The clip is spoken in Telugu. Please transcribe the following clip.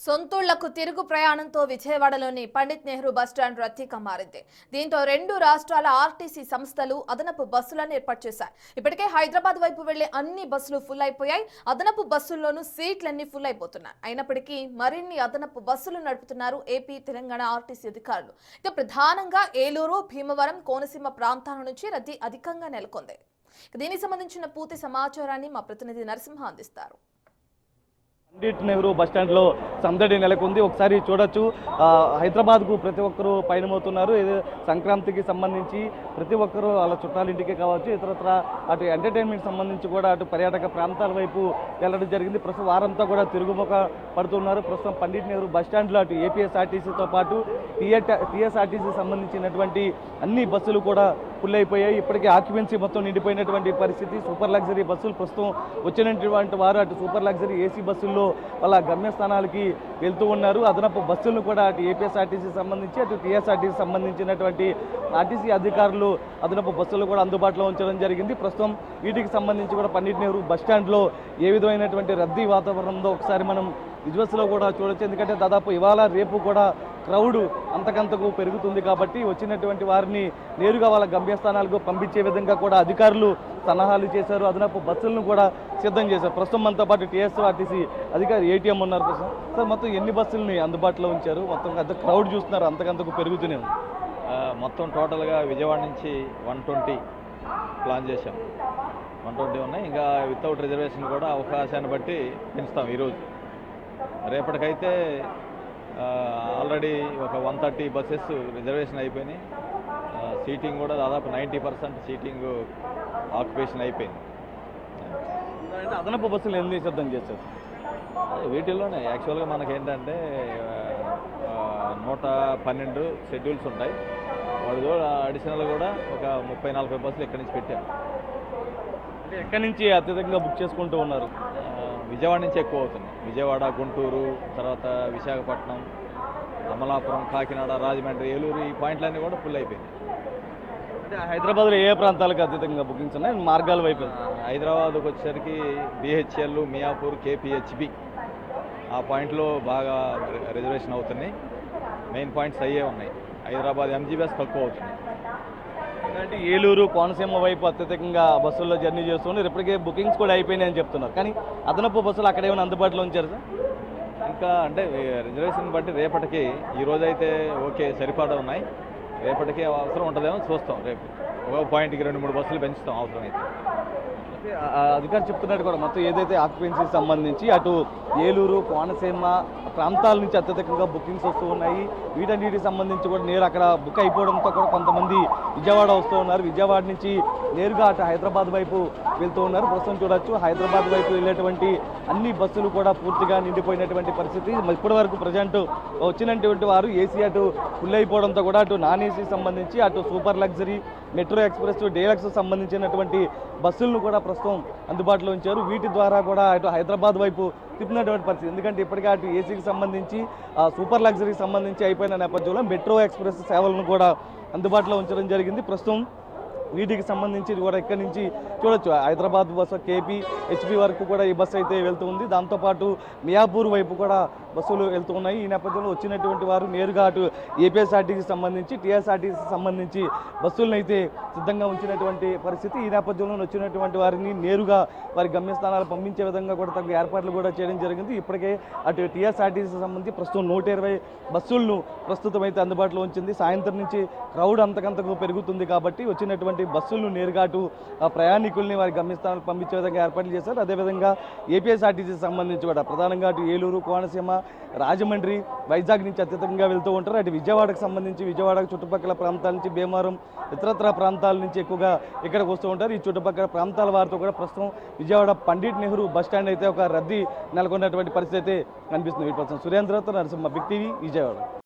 సొంతూళ్లకు తిరుగు ప్రయాణంతో విజయవాడలోని పండిత్ నెహ్రూ బస్టాండ్ రద్దీగా మారింది. దీంతో రెండు రాష్ట్రాల ఆర్టీసీ సంస్థలు అదనపు బస్సులను ఏర్పాటు చేశాయి. ఇప్పటికే హైదరాబాద్ వైపు వెళ్లే అన్ని బస్సులు ఫుల్ అయిపోయాయి. అదనపు బస్సుల్లోనూ సీట్లన్నీ ఫుల్ అయిపోతున్నాయి. అయినప్పటికీ మరిన్ని అదనపు బస్సులు నడుపుతున్నారు ఏపీ, తెలంగాణ ఆర్టీసీ అధికారులు. ఇక ప్రధానంగా ఏలూరు, భీమవరం, కోనసీమ ప్రాంతాల నుంచి రద్దీ అధికంగా నెలకొంది. దీనికి సంబంధించిన పూర్తి సమాచారాన్ని మా ప్రతినిధి నరసింహ అందిస్తారు. పండిట్ నెహ్రూ బస్టాండ్లో సందడి నెలకొంది. ఒకసారి చూడొచ్చు, హైదరాబాద్కు ప్రతి ఒక్కరూ పయనమవుతున్నారు. ఇది సంక్రాంతికి సంబంధించి ప్రతి ఒక్కరూ వాళ్ళ చుట్టాలింటికి కావచ్చు, ఇతరత్ర అటు ఎంటర్టైన్మెంట్ సంబంధించి కూడా అటు పర్యాటక ప్రాంతాల వైపు వెళ్ళడం జరిగింది. ప్రస్తుతం వారంతా కూడా తిరుగుముఖ పడుతున్నారు. ప్రస్తుతం పండిట్ నెహ్రూ బస్టాండ్లో అటు ఏపీఎస్ఆర్టీసీతో పాటు టీఎస్ఆర్టీసీ సంబంధించినటువంటి అన్ని బస్సులు కూడా ఫుల్ అయిపోయాయి. ఇప్పటికే ఆక్యుపెన్సీ మొత్తం నిండిపోయినటువంటి పరిస్థితి. సూపర్ లగ్జరీ బస్సులు ప్రస్తుతం వచ్చినటువంటి వారు అటు సూపర్ లగ్జరీ ఏసీ బస్సుల్లో వాళ్ళ గమ్యస్థానాలకి వెళ్తూ ఉన్నారు. అదనపు బస్సులను కూడా అటు ఏపీఎస్ఆర్టీసీ సంబంధించి అటు టీఎస్ఆర్టీసీ సంబంధించినటువంటి ఆర్టీసీ అధికారులు అదనపు బస్సులు కూడా అందుబాటులో ఉంచడం జరిగింది. ప్రస్తుతం వీటికి సంబంధించి కూడా పండిట్ నెహ్రూ బస్టాండ్లో ఏ విధమైనటువంటి రద్దీ వాతావరణంలో ఒకసారి మనం విజువల్స్లో కూడా చూడొచ్చు. ఎందుకంటే దాదాపు ఇవాళ రేపు కూడా క్రౌడ్ అంతకంతకు పెరుగుతుంది కాబట్టి వచ్చినటువంటి వారిని నేరుగా వాళ్ళ గమ్యస్థానాలకు పంపించే విధంగా కూడా అధికారులు సన్నాహాలు చేశారు. అదనపు బస్సులను కూడా సిద్ధం చేశారు. ప్రస్తుతం మనతో పాటు టీఎస్ఆర్టీసీ అధికారి ఏటీఎం ఉన్నారు. ప్రస్తుతం సార్, మొత్తం ఎన్ని బస్సులని అందుబాటులో ఉంచారు? మొత్తం అంత క్రౌడ్ చూస్తున్నారు, అంతకంతకు పెరుగుతూనే ఉంది. మొత్తం టోటల్గా విజయవాడ నుంచి 120 ప్లాన్ చేశాం. 120 ఉన్నాయి. ఇంకా వితౌట్ రిజర్వేషన్ కూడా అవకాశాన్ని బట్టి పెంచుతాం. ఈరోజు రేపటికైతే ఆల్రెడీ ఒక 130 బస్సెస్ రిజర్వేషన్ అయిపోయినాయి. సీటింగ్ కూడా దాదాపు 90% సీటింగ్ ఆక్యుపేషన్ అయిపోయింది. అదనపు బస్సులు ఎన్ని సిద్ధం చేశారు? వీటిల్లోనే యాక్చువల్గా మనకేంటంటే 112 షెడ్యూల్స్ ఉంటాయి. వాటి కూడా అడిషనల్ కూడా ఒక 30-40 బస్సులు ఇక్కడి నుంచి పెట్టారు. అంటే ఎక్కడి నుంచి అత్యధికంగా బుక్ చేసుకుంటూ ఉన్నారు? విజయవాడ నుంచి ఎక్కువ అవుతున్నాయి. విజయవాడ, గుంటూరు, తర్వాత విశాఖపట్నం, అమలాపురం, కాకినాడ, రాజమండ్రి, ఏలూరు, ఈ పాయింట్లన్నీ కూడా ఫుల్ అయిపోయింది. అంటే హైదరాబాద్లో ఏ ప్రాంతాలకు అత్యధికంగా బుకింగ్స్ ఉన్నాయి? మార్గాల వైపు హైదరాబాద్కి వచ్చేసరికి బిహెచ్ఎల్, మియాపూర్, కేపీహెచ్బి ఆ పాయింట్లో బాగా రిజర్వేషన్ అవుతున్నాయి. మెయిన్ పాయింట్స్ అయ్యే ఉన్నాయి. హైదరాబాద్ ఎంజీబీఎస్ తక్కువ అవుతున్నాయి. అంటే ఏలూరు, కోనసీమ వైపు అత్యధికంగా బస్సుల్లో జర్నీ చేస్తున్నారు. ఇప్పటికే బుకింగ్స్ కూడా అయిపోయినాయని చెప్తున్నారు. కానీ అదనపు బస్సులు అక్కడ ఏమైనా అందుబాటులో ఉంచారు సార్? ఇంకా అంటే రిజర్వేషన్ బట్టి రేపటికి, ఈరోజైతే ఓకే సరిపడా ఉన్నాయి. రేపటికి అవసరం ఉంటుందేమో చూస్తాం. రేపు ఒక పాయింట్కి 2-3 బస్సులు పెంచుతాం అవసరమైతే. అధికారులు చెప్తున్నట్టు కూడా మొత్తం ఏదైతే ఆక్యుపెన్సీకి సంబంధించి అటు ఏలూరు, కోనసీమ ప్రాంతాల నుంచి అత్యధికంగా బుకింగ్స్ వస్తూ ఉన్నాయి. వీటన్నిటికి సంబంధించి కూడా నేరు అక్కడ బుక్ అయిపోవడంతో కూడా కొంతమంది విజయవాడ వస్తూ ఉన్నారు. విజయవాడ నుంచి నేరుగా అటు హైదరాబాద్ వైపు వెళ్తూ ఉన్నారు. ప్రస్తుతం చూడొచ్చు, హైదరాబాద్ వైపు వెళ్ళేటువంటి అన్ని బస్సులు కూడా పూర్తిగా నిండిపోయినటువంటి పరిస్థితి. ఇప్పటి వరకు ప్రజెంట్ వచ్చినటువంటి వారు ఏసీ అటు ఫుల్ అయిపోవడంతో కూడా అటు నాన్ ఏసీ సంబంధించి అటు super luxury, metro express, deluxe సంబంధించినటువంటి బస్సులను కూడా ప్రస్తుతం అందుబాటులో ఉంచారు. వీటి ద్వారా కూడా అటు హైదరాబాద్ వైపు తిప్పినటువంటి పరిస్థితి. ఎందుకంటే ఇప్పటికే అటు ఏసీకి సంబంధించి సూపర్ లగ్జరీకి సంబంధించి అయిపోయిన నేపథ్యంలో మెట్రో ఎక్స్ప్రెస్ సేవలను కూడా అందుబాటులో ఉంచడం జరిగింది. ప్రస్తుతం వీటికి సంబంధించి కూడా ఇక్కడి నుంచి చూడొచ్చు, హైదరాబాద్ బస్సు కేపీ హెచ్పి వరకు కూడా ఈ బస్సు అయితే వెళ్తూ ఉంది. దాంతోపాటు మియాపూర్ వైపు కూడా బస్సులు వెళ్తూ ఉన్నాయి. ఈ నేపథ్యంలో వచ్చినటువంటి వారు నేరుగా అటు ఏపీఎస్ఆర్టీసీకి సంబంధించి టీఎస్ఆర్టీసీకి సంబంధించి బస్సులను అయితే సిద్ధంగా ఉంచినటువంటి పరిస్థితి. ఈ నేపథ్యంలో వచ్చినటువంటి వారిని నేరుగా వారి గమ్యస్థానాలు పంపించే విధంగా కూడా తగు ఏర్పాట్లు కూడా చేయడం జరిగింది. ఇప్పటికే అటు టీఎస్ఆర్టీసీకి సంబంధించి ప్రస్తుతం 120 బస్సులను ప్రస్తుతం అయితే అందుబాటులో ఉంచింది. సాయంత్రం నుంచి క్రౌడ్ అంతకంతకు పెరుగుతుంది కాబట్టి వచ్చినటువంటి బస్సులను నేరుగా అటు ప్రయాణికుల్ని వారి గమ్యస్థానాలకు పంపించే విధంగా ఏర్పాట్లు చేశారు. అదేవిధంగా ఏపీఎస్ఆర్టీసీకి సంబంధించి కూడా ప్రధానంగా అటు ఏలూరు, కోనసీమ, రాజమండ్రి, వైజాగ్ నుంచి అత్యధికంగా వెళ్తూ ఉంటారు. అటు విజయవాడకు సంబంధించి విజయవాడ చుట్టుపక్కల ప్రాంతాల నుంచి, భీమవరం, ఇతరత్ర ప్రాంతాల నుంచి ఎక్కువగా ఇక్కడికి వస్తూ ఉంటారు. ఈ చుట్టుపక్కల ప్రాంతాల వారితో కూడా ప్రస్తుతం విజయవాడ పండిట్ నెహ్రూ బస్టాండ్ అయితే ఒక రద్దీ నెలకొన్నటువంటి పరిస్థితి అయితే కనిపిస్తుంది. సురేంద్రతో నరసింహ, బిగ్ టీవీ, విజయవాడ.